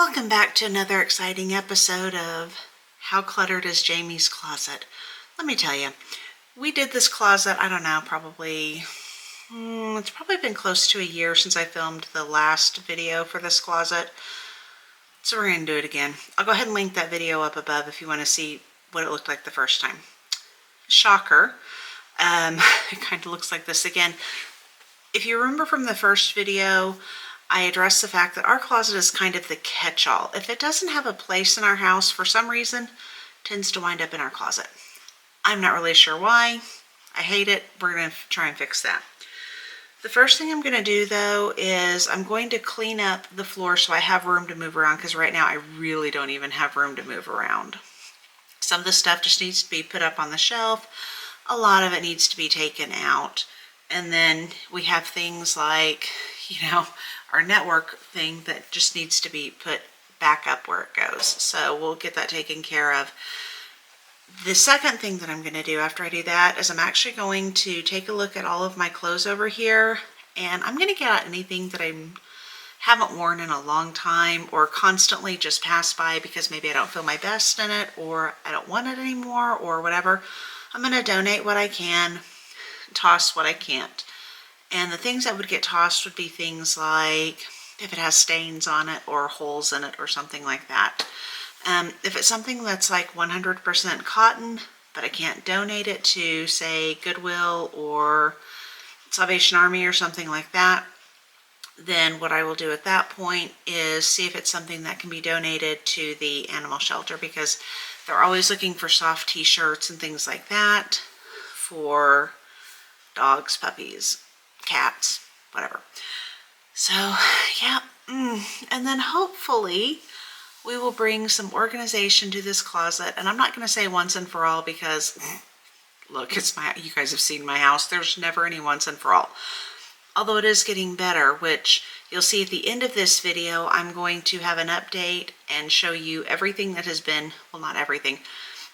Welcome back to another exciting episode of How Cluttered is Jamie's Closet. Let me tell you, we did this closet, I don't know, it's probably been close to a year since I filmed the last video for this closet. So we're going to do it again. I'll go ahead and link that video up above if you want to see what it looked like the first time. Shocker. It kind of looks like this again. If you remember from the first video, I addressed the fact that our closet is kind of the catch-all. If it doesn't have a place in our house for some reason, it tends to wind up in our closet. I'm not really sure why. I hate it. We're going to try and fix that. The first thing I'm going to do though is I'm going to clean up the floor so I have room to move around, because right now I really don't even have room to move around. Some of the stuff just needs to be put up on the shelf. A lot of it needs to be taken out. And then we have things like, our network thing that just needs to be put back up where it goes. So we'll get that taken care of. The second thing that I'm going to do after I do that is I'm actually going to take a look at all of my clothes over here, and I'm going to get out anything that I haven't worn in a long time or constantly just pass by because maybe I don't feel my best in it or I don't want it anymore or whatever. I'm going to donate what I can, toss what I can't. And the things that would get tossed would be things like if it has stains on it or holes in it or something like that. If it's something that's like 100% cotton, but I can't donate it to, say, Goodwill or Salvation Army or something like that, then what I will do at that point is see if it's something that can be donated to the animal shelter, because they're always looking for soft t-shirts and things like that for dogs, puppies, cats, whatever. So yeah, and then hopefully we will bring some organization to this closet. And I'm not going to say once and for all, because look, you guys have seen my house. There's never any once and for all. Although it is getting better, which you'll see at the end of this video. I'm going to have an update and show you everything that has been, well, not everything,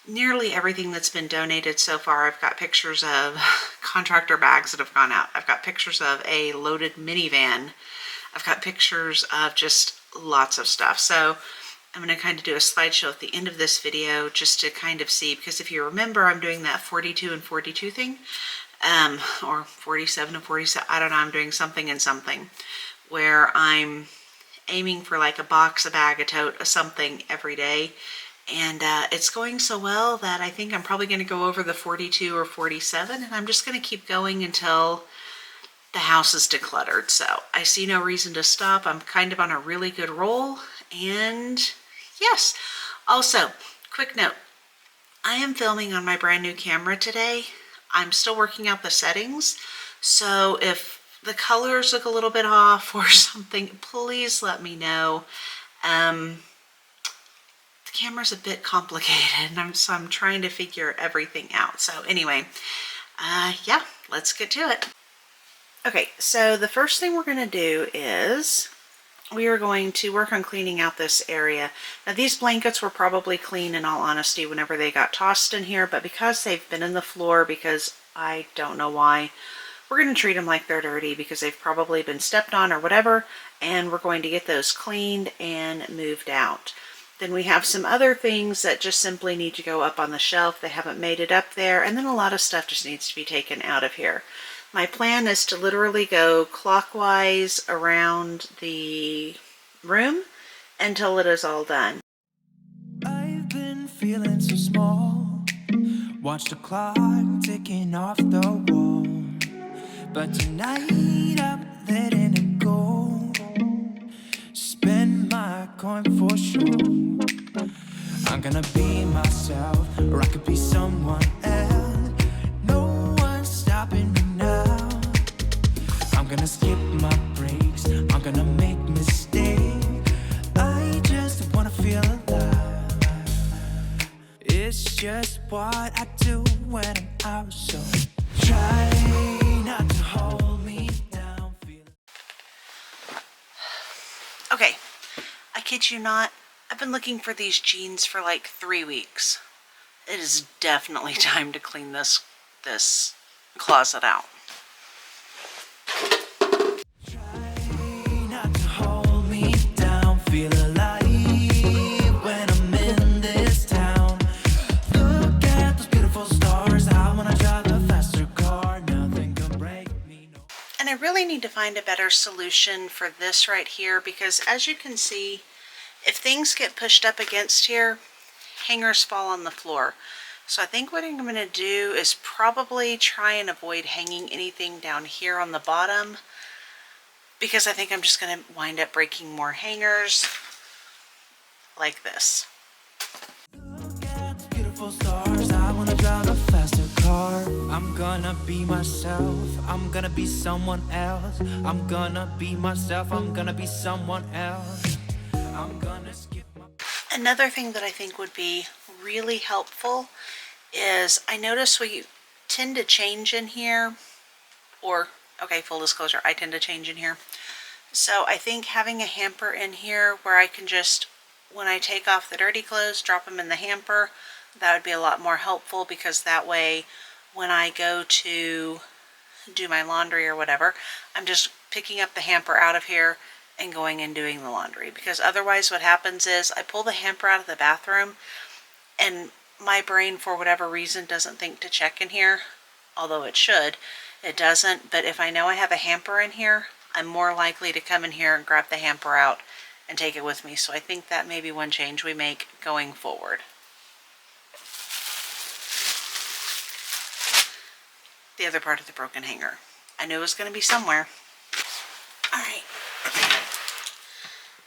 nearly everything that's been donated so far. I've got pictures of contractor bags that have gone out. I've got pictures of a loaded minivan. I've got pictures of just lots of stuff. So I'm going to kind of do a slideshow at the end of this video just to kind of see, because if you remember, I'm doing that 42 and 42 thing, or 47 and 47. I don't know. I'm doing something and something where I'm aiming for like a box, a bag, a tote, a something every day. And it's going so well that I think I'm probably going to go over the 42 or 47, and I'm just going to keep going until the house is decluttered. So I see no reason to stop. I'm kind of on a really good roll. And yes, also, quick note, I am filming on my brand new camera today. I'm still working out the settings. So if the colors look a little bit off or something, please let me know. Camera's a bit complicated, and so I'm trying to figure everything out. So anyway, yeah, let's get to it. Okay, so the first thing we're going to do is we are going to work on cleaning out this area. Now, these blankets were probably clean, in all honesty, whenever they got tossed in here, but because they've been in the floor, because I don't know why, we're going to treat them like they're dirty because they've probably been stepped on or whatever, and we're going to get those cleaned and moved out. Then we have some other things that just simply need to go up on the shelf. They haven't made it up there. And then a lot of stuff just needs to be taken out of here. My plan is to literally go clockwise around the room until it is all done. I've been feeling so small. Watch the clock ticking off the wall. But tonight I'm letting it go. Spend my coin for sure. I'm gonna be myself, or I could be someone else. No one's stopping me now. I'm gonna skip my breaks, I'm gonna make mistakes. I just wanna feel alive. It's just what I do when I'm out, so try not to hold me down. Okay, I kid you not, I've been looking for these jeans for like 3 weeks. It is definitely time to clean this closet out. Try not to hold me down, feel alive. find a better solution for this right here, because as you can see, if things get pushed up against here, hangers fall on the floor. So I think what I'm going to do is probably try and avoid hanging anything down here on the bottom, because I think I'm just going to wind up breaking more hangers like this. Look at the beautiful stars. I wanna drive a faster car. I'm gonna be myself. I'm gonna be someone else. I'm gonna be myself. I'm gonna be someone else. I'm gonna skip my... Another thing that I think would be really helpful is I notice we tend to change in here, or, okay, full disclosure, I tend to change in here. So I think having a hamper in here where I can just, when I take off the dirty clothes, drop them in the hamper, that would be a lot more helpful, because that way when I go to do my laundry or whatever, I'm just picking up the hamper out of here and going and doing the laundry. Because otherwise what happens is I pull the hamper out of the bathroom and my brain, for whatever reason, doesn't think to check in here, although it should. It doesn't. But if I know I have a hamper in here, I'm more likely to come in here and grab the hamper out and take it with me. So I think that may be one change we make going forward. The other part of the broken hanger, I knew it was going to be somewhere. All right.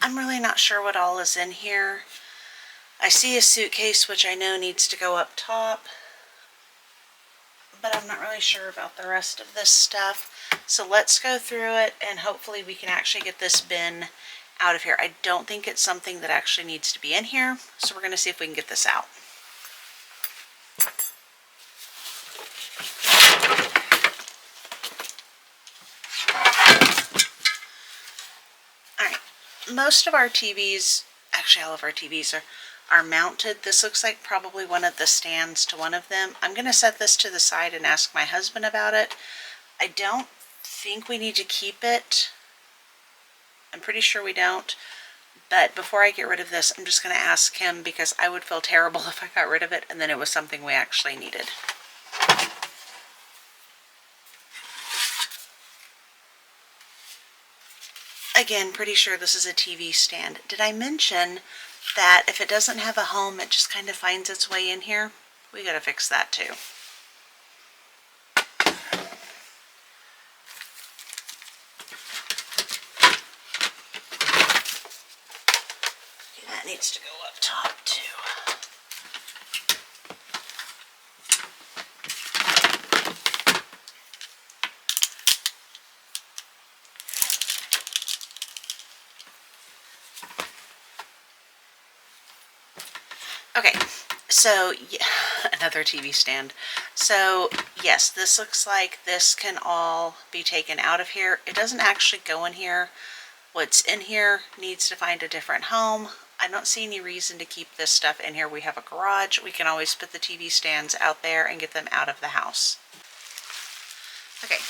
I'm really not sure what all is in here. I see a suitcase, which I know needs to go up top, but I'm not really sure about the rest of this stuff. So let's go through it, and hopefully we can actually get this bin out of here. I don't think it's something that actually needs to be in here, so we're going to see if we can get this out. Alright, most of our TVs, actually all of our TVs are mounted. This looks like probably one of the stands to one of them. I'm going to set this to the side and ask my husband about it. I don't think we need to keep it. I'm pretty sure we don't. But before I get rid of this, I'm just going to ask him, because I would feel terrible if I got rid of it and then it was something we actually needed. Again, pretty sure this is a TV stand. Did I mention that if it doesn't have a home, it just kind of finds its way in here? We got to fix that too. Okay, that needs to go up top too. Okay, so yeah, another TV stand. So yes, this looks like this can all be taken out of here. It doesn't actually go in here. What's in here needs to find a different home. I don't see any reason to keep this stuff in here. We have a garage. We can always put the TV stands out there and get them out of the house. Okay,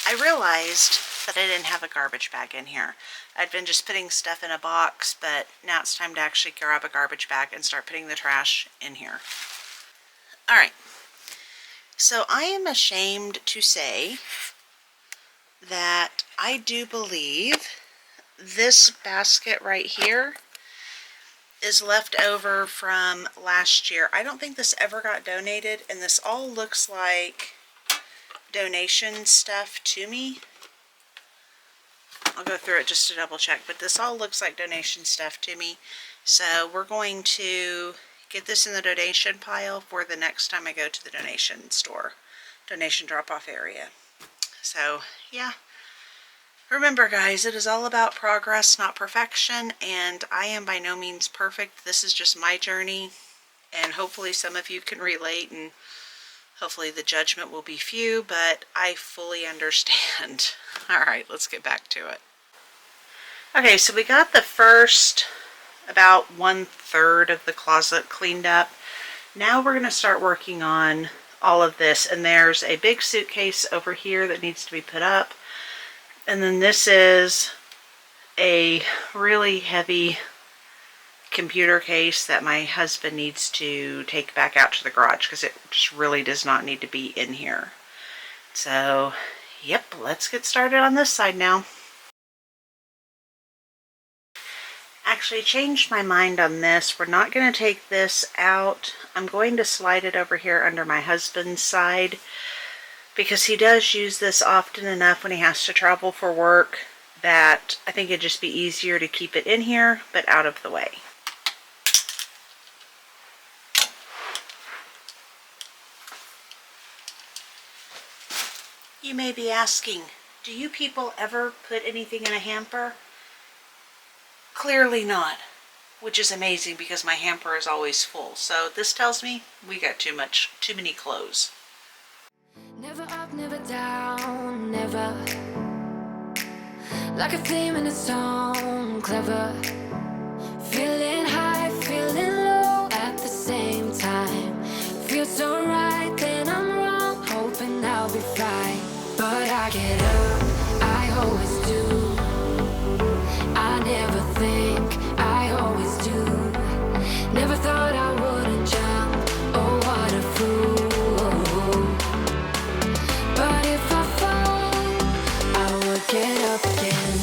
I realized that I didn't have a garbage bag in here. I'd been just putting stuff in a box, but now it's time to actually grab a garbage bag and start putting the trash in here. All right, so I am ashamed to say that I do believe this basket right here is left over from last year. I don't think this ever got donated, and this all looks like donation stuff to me. I'll go through it just to double check, but this all looks like donation stuff to me. So we're going to get this in the donation pile for the next time I go to the donation store, donation drop-off area. So yeah, remember guys, it is all about progress, not perfection, and I am by no means perfect. This is just my journey, and hopefully some of you can relate, and hopefully the judgment will be few, but I fully understand. All right, let's get back to it. Okay, so we got the first about 1/3 of the closet cleaned up. Now we're going to start working on all of this, and there's a big suitcase over here that needs to be put up, and then this is a really heavy computer case that my husband needs to take back out to the garage because it just really does not need to be in here. So Yep, let's get started on this side now. Actually changed my mind on this. We're not going to take this out. I'm going to slide it over here under my husband's side because he does use this often enough when he has to travel for work that I think it'd just be easier to keep it in here but out of the way. You may be asking, do you people ever put anything in a hamper? Clearly not, which is amazing because my hamper is always full. So this tells me we got too many clothes. Never up, never down, never. Like a theme in a song, clever. Feeling high, feeling low at the same time. Feels so right, then I'm wrong, hoping I'll be fine. But I get up, I always do. I never think, I always do. Never thought I wouldn't jump, oh what a fool. But if I fall, I would get up again.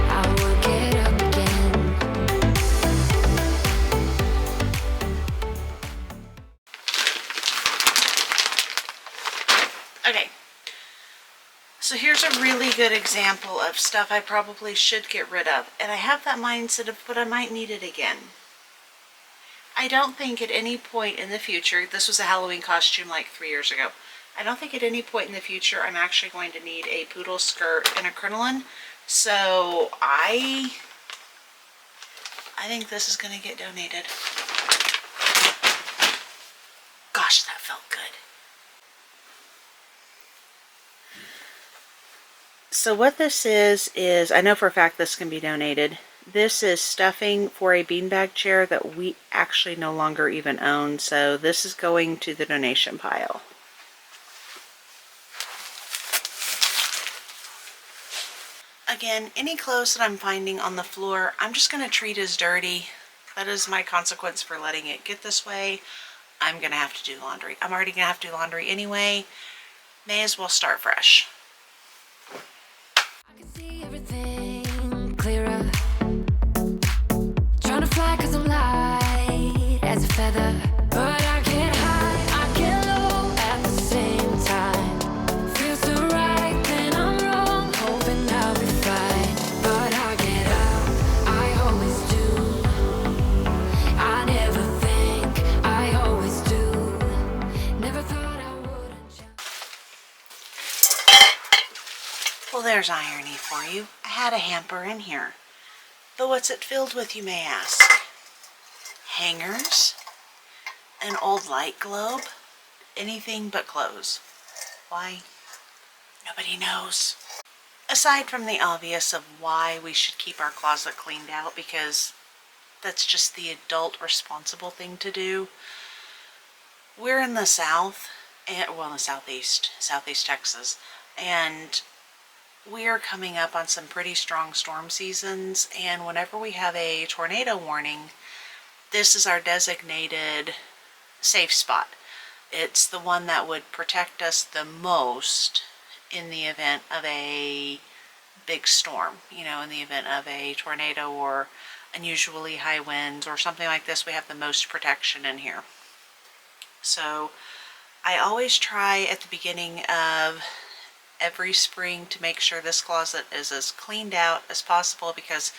I would get up again. Okay, so here's a really good example of stuff I probably should get rid of. And I have that mindset of, but I might need it again. I don't think at any point in the future, this was a Halloween costume like 3 years ago. I don't think at any point in the future I'm actually going to need a poodle skirt and a crinoline. So I think this is going to get donated. Gosh, that felt good. So what this is I know for a fact this can be donated. This is stuffing for a beanbag chair that we actually no longer even own. So this is going to the donation pile. Again, any clothes that I'm finding on the floor, I'm just going to treat as dirty. That is my consequence for letting it get this way. I'm going to have to do laundry. I'm already going to have to do laundry anyway. May as well start fresh. I can see everything clearer. Trying to fly cause I'm light as a feather. But I get high, I get low at the same time. Feels so right, then I'm wrong, hoping I'll be fine. But I get up, I always do. I never think, I always do. Never thought I wouldn't jump. Well, there's irony for you. I had a hamper in here. But what's it filled with, you may ask? Hangers, an old light globe, anything but clothes. Why? Nobody knows. Aside from the obvious of why we should keep our closet cleaned out, because that's just the adult responsible thing to do. We're in the South, well, in the Southeast Texas, and we are coming up on some pretty strong storm seasons, and whenever we have a tornado warning, this is our designated safe spot. It's the one that would protect us the most in the event of a big storm, you know, in the event of a tornado or unusually high winds or something like this. We have the most protection in here. So I always try at the beginning of every spring to make sure this closet is as cleaned out as possible, because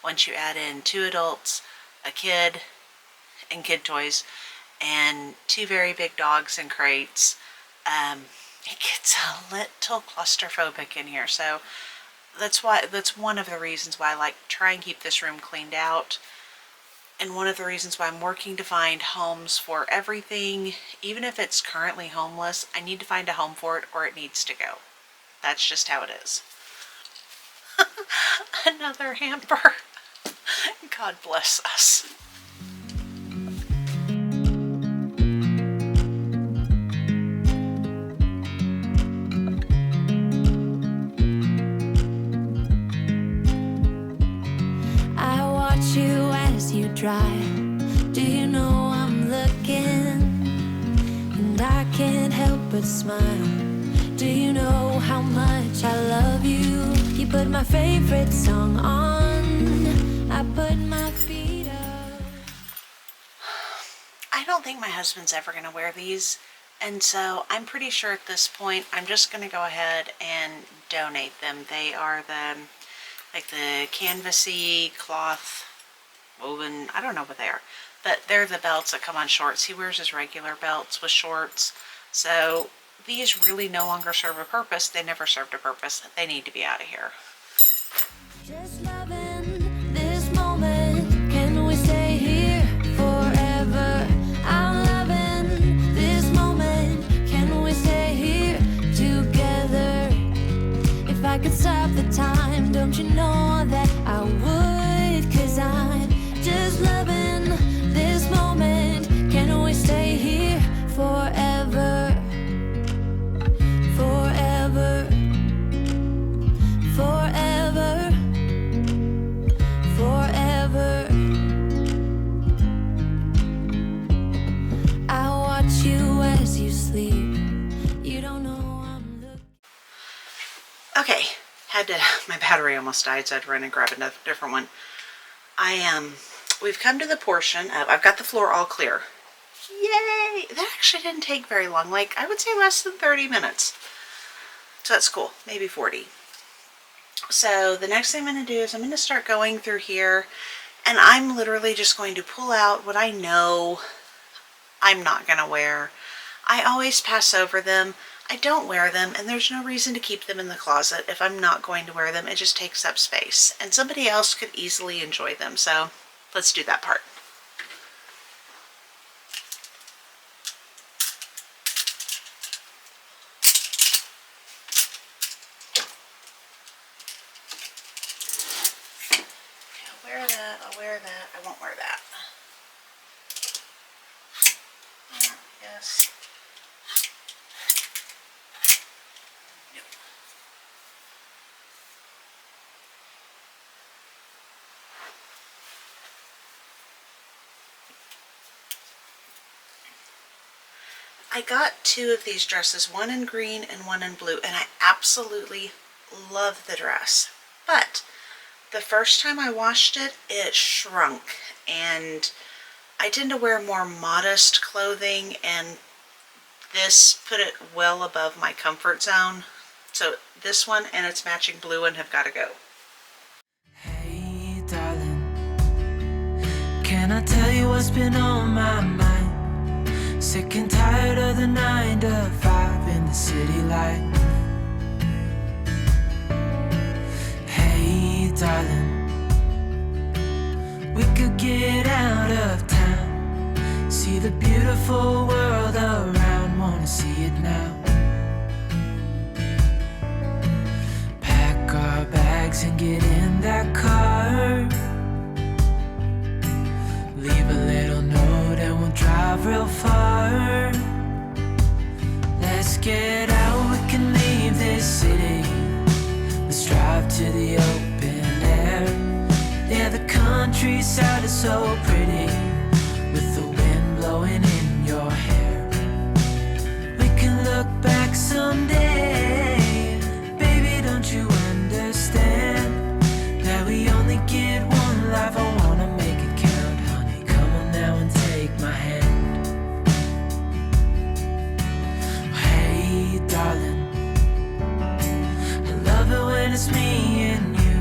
once you add in 2 adults, a kid, and kid toys, and 2 very big dogs and crates, it gets a little claustrophobic in here. So that's one of the reasons why I like to try and keep this room cleaned out, and one of the reasons why I'm working to find homes for everything. Even if it's currently homeless, I need to find a home for it or it needs to go. That's just how it is. Another hamper. God bless us. I watch you as you drive. Do you know I'm looking but smile. Do you know how much I love you? You put my favorite song on. I put my feet up. I don't think my husband's ever going to wear these, and so I'm pretty sure at this point I'm just going to go ahead and donate them. They are the canvasy cloth woven, I don't know what they are, but they're the belts that come on shorts. He wears his regular belts with shorts, so these really no longer serve a purpose. They never served a purpose. They need to be out of here. Just loving this moment. Can we stay here forever? I'm loving this moment. Can we stay here together? If I could stop the time, don't you know that I would? 'Cause I'm just loving this moment. Can we stay here forever? Forever, forever, forever. I watch you as you sleep. You don't know I'm looking. Okay, my battery almost died, so I had to run and grab a different one. We've come to the portion of, I've got the floor all clear. Yay! That actually didn't take very long, like I would say less than 30 minutes. So that's cool, maybe 40. So the next thing I'm going to do is I'm going to start going through here, and I'm literally just going to pull out what I know I'm not going to wear. I always pass over them. I don't wear them, and there's no reason to keep them in the closet if I'm not going to wear them. It just takes up space, and somebody else could easily enjoy them. So let's do that part. I'll wear that. I won't wear that. Yes. Nope. I got two of these dresses, one in green and one in blue, and I absolutely love the dress. But the first time I washed it, it shrunk, and I tend to wear more modest clothing, and this put it well above my comfort zone. So this one and its matching blue one have got to go. Hey, darling, can I tell you what's been on my mind? Sick and tired of the 9 to 5 in the city life. Hey, darling, we could get out of town, see the beautiful world around, wanna see it now. Pack our bags and get in that car, leave a little note and we'll drive real far. Let's get out, we can leave this city. Let's drive to the open air. Yeah, the countryside is so pretty, with the wind blowing in your hair. We can look back someday. Baby, don't you understand that we only get one life? I wanna make it count, honey. Come on now and take my hand. Hey, darling, I love it when it's me and you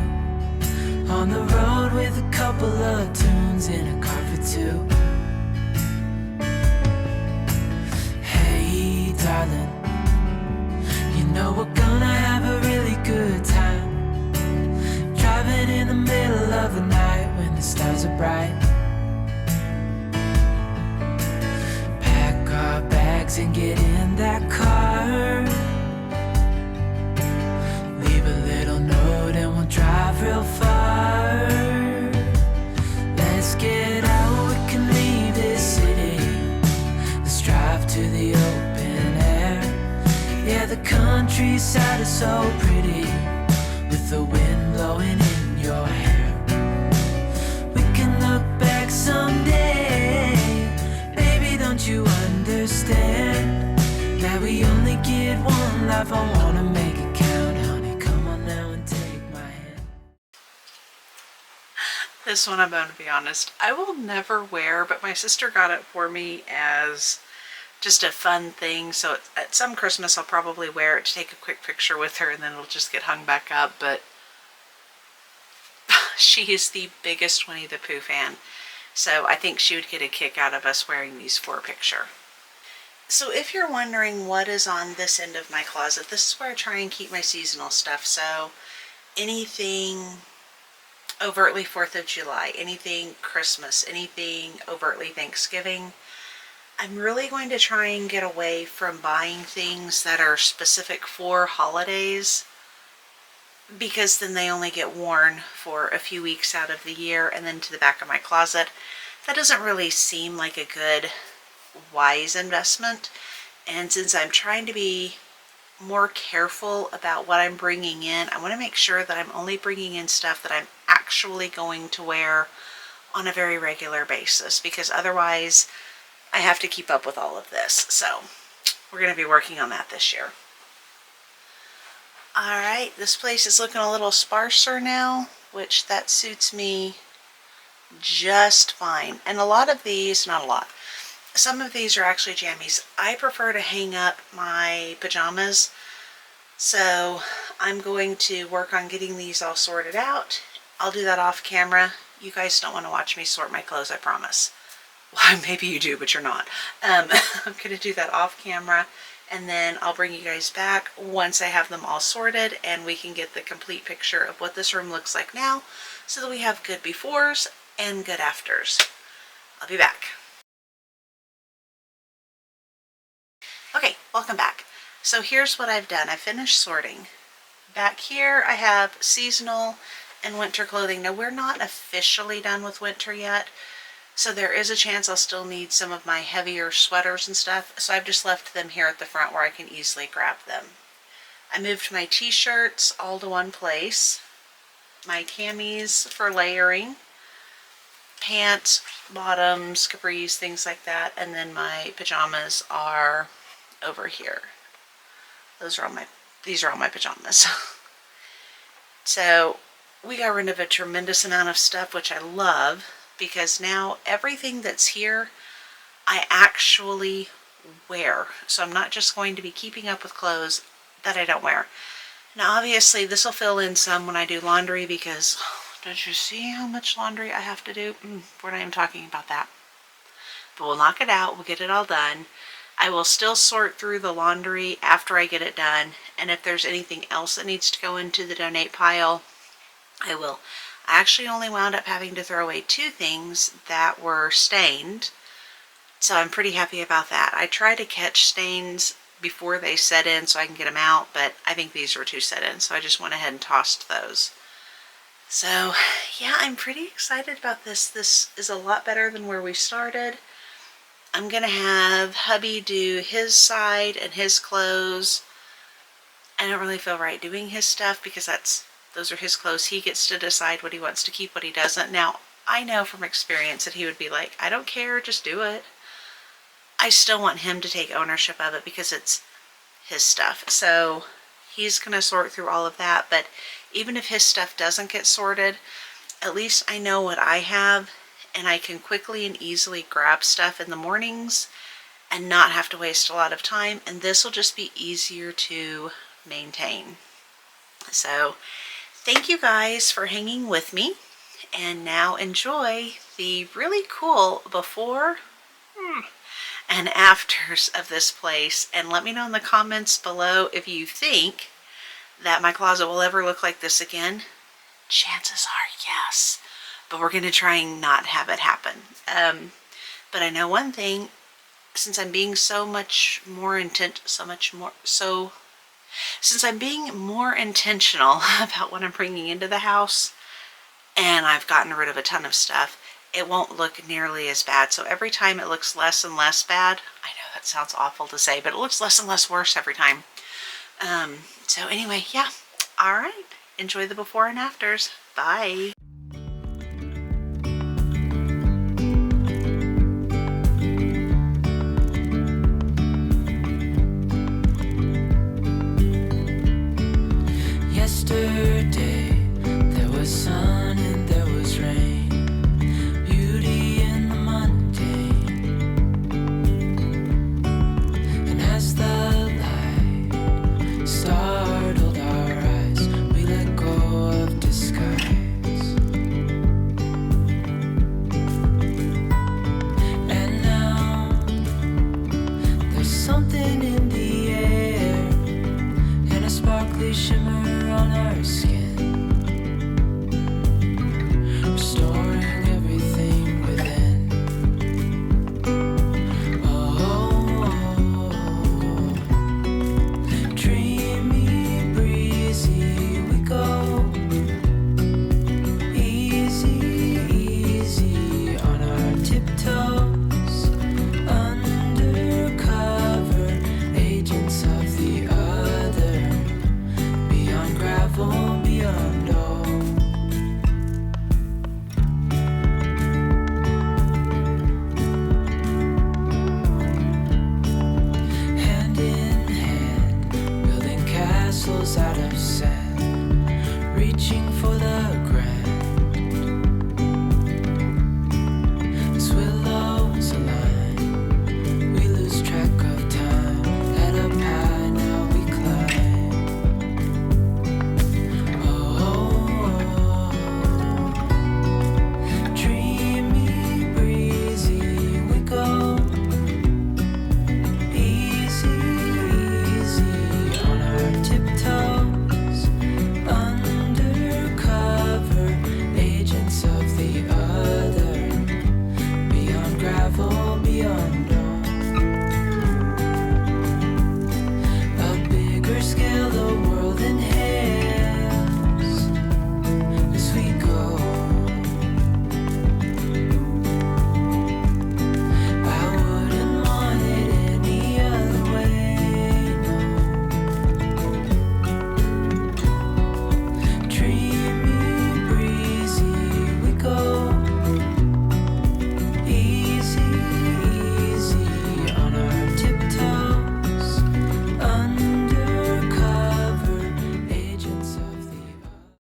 on the road with a couple of tunes in a car for two. Hey, darling, you know we're gonna have a really good time, driving in the middle of the night when the stars are bright. Pack our bags and get in that car, leave a little note and we'll drive real far. Let's get out, we can leave this city. Let's drive to the open air. Yeah, the countryside is so pretty, with the wind blowing in your hair. We can look back someday. Baby, don't you understand that we only life, I wanna make it count. Honey, come on now and take my hand. This one, I'm going to be honest, I will never wear, but my sister got it for me as just a fun thing. So at some Christmas, I'll probably wear it to take a quick picture with her, and then it'll just get hung back up. But she is the biggest Winnie the Pooh fan, so I think she would get a kick out of us wearing these for a picture. So if you're wondering what is on this end of my closet, this is where I try and keep my seasonal stuff. So anything overtly 4th of July, anything Christmas, anything overtly Thanksgiving. I'm really going to try and get away from buying things that are specific for holidays, because then they only get worn for a few weeks out of the year and then to the back of my closet. That doesn't really seem like a good, wise investment. And since I'm trying to be more careful about what I'm bringing in, I want to make sure that I'm only bringing in stuff that I'm actually going to wear on a very regular basis, because otherwise I have to keep up with all of this. So we're going to be working on that this year. Alright, this place is looking a little sparser now, which that suits me just fine. And a lot of these, not a lot, some of these are actually jammies. I prefer to hang up my pajamas, so I'm going to work on getting these all sorted out. I'll do that off camera. You guys don't want to watch me sort my clothes, I promise. Well, maybe you do, but you're not. I'm going to do that off camera, and then I'll bring you guys back once I have them all sorted and we can get the complete picture of what this room looks like now, so that we have good befores and good afters. I'll be back. Okay, welcome back. So here's what I've done. I finished sorting. Back here I have seasonal and winter clothing. Now we're not officially done with winter yet, so there is a chance I'll still need some of my heavier sweaters and stuff. So I've just left them here at the front where I can easily grab them. I moved my t-shirts all to one place. My camis for layering. Pants, bottoms, capris, things like that. And then my pajamas are over here. These are all my pajamas. So we got rid of a tremendous amount of stuff, which I love, because now everything that's here I actually wear. So I'm not just going to be keeping up with clothes that I don't wear. Now obviously this will fill in some when I do laundry, because don't you see how much laundry I have to do? We're not even talking about that. But we'll knock it out. We'll get it all done. I will still sort through the laundry after I get it done. And if there's anything else that needs to go into the donate pile, I will. I actually only wound up having to throw away 2 things that were stained. So I'm pretty happy about that. I try to catch stains before they set in so I can get them out, but I think these were too set in, so I just went ahead and tossed those. So yeah, I'm pretty excited about this. This is a lot better than where we started. I'm gonna have hubby do his side and his clothes. I don't really feel right doing his stuff because those are his clothes. He gets to decide what he wants to keep, what he doesn't. Now, I know from experience that he would be like, I don't care, just do it. I still want him to take ownership of it because it's his stuff. So he's going to sort through all of that. But even if his stuff doesn't get sorted, at least I know what I have, and I can quickly and easily grab stuff in the mornings and not have to waste a lot of time. And this will just be easier to maintain. So thank you guys for hanging with me. And now enjoy the really cool before and afters of this place. And let me know in the comments below if you think that my closet will ever look like this again. Chances are yes. But we're going to try and not have it happen. But I know one thing, since I'm being since I'm being more intentional about what I'm bringing into the house, and I've gotten rid of a ton of stuff, it won't look nearly as bad. So every time it looks less and less bad. I know that sounds awful to say, but it looks less and less worse every time. So anyway, yeah. All right. Enjoy the before and afters. Bye. Yesterday, there was sun and there was rain, beauty in the mundane. And as the light startled our eyes, we let go of disguise. And now there's something in the air and a sparkly shimmer on our skin, restoring everything within. Oh, dreamy, breezy, we go. Easy, easy on our tiptoes, undercover agents of the other, beyond gravel, beyond all. Hand in hand, building castles out of sand.